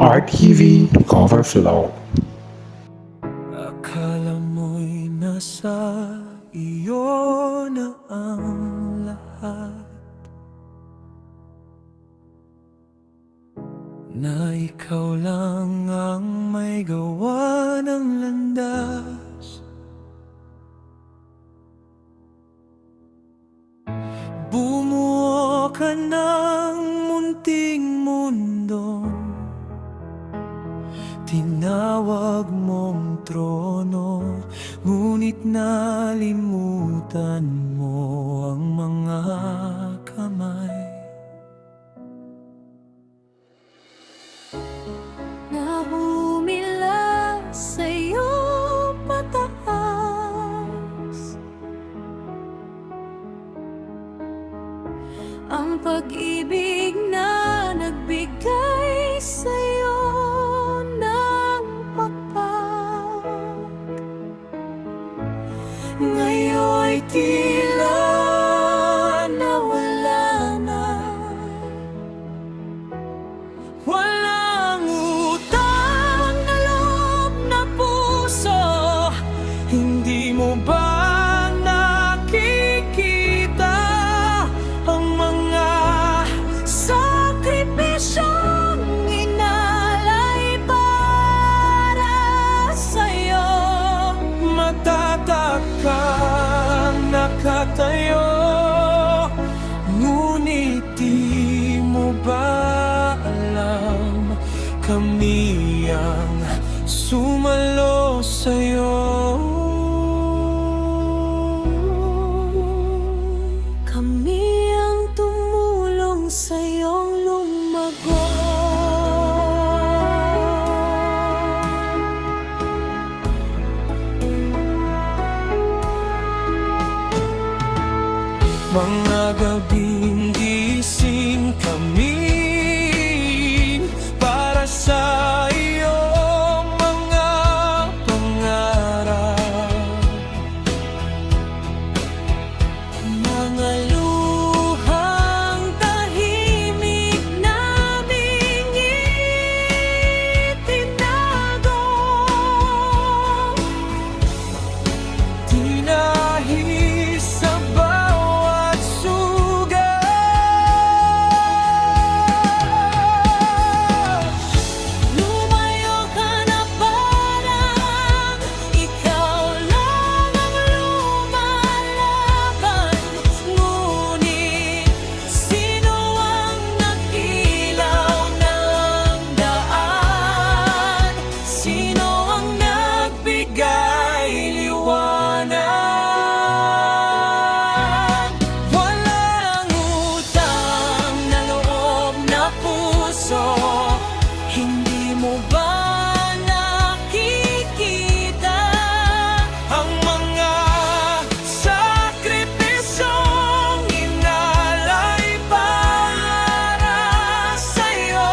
RTV Cover Flow. Akala mo'y nasa iyo na ang lahat, na ikaw lang ang may gawa ng landas. Bumuo ka ng munting mundo, tinawag mong trono, ngunit nalimutan mo ang mga kamay na humila sa'yo pataas. Ang pag-ibig na nagbigay sa'yo ng pagpag, ngayon'y tila nawala na. Walang utang na loob na puso, hindi mo ba nakikita ang mga sakripisyong inalay para sa'yo? Matatag kang nakatayo, ngunit di mo ba alam, kami ang sumalo sa'yo. Kami ang tumulong sa'yong lumago. Mga gabing gising kami para sa iyong mga pangarap. Mga luhang tahimik naming itinago, Tinahis sa bawat sugat. lumayo ka na parang ikaw lang ang lumalaban. Ngunit sino ang nag-ilaw ng daan? Sino ang nagbigay liwanag? Walang utang na loob na puso, hindi mo ba nakikita ang mga sakripisyong inalay para sa'yo?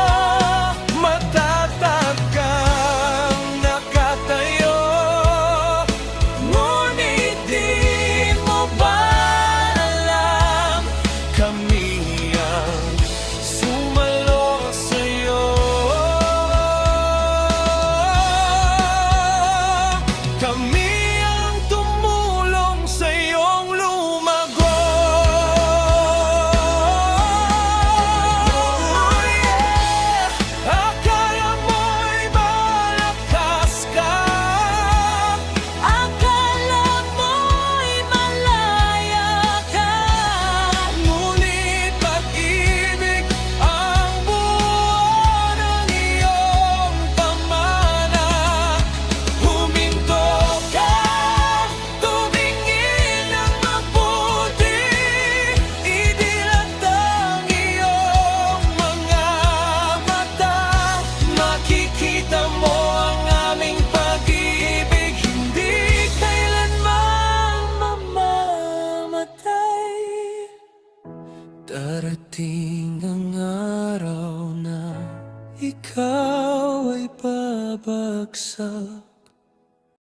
Matatag kang nakatayo, ngunit di mo ba alam, kami ang sumalo sa'yo. Kami ang tumulong sa'yong lumago. Oh yeah! Akala mo'y malakas ka, Akala mo'y malaya ka, ngunit pag-ibig ang buo ng iyong pamana. Huminto ka, tumingin ng mabuti, idilat ang iyong mga mata. Makikita mo ang aming pag-ibig, hindi kailanman mamamatay. Darating ang araw na ikaw ay babagsak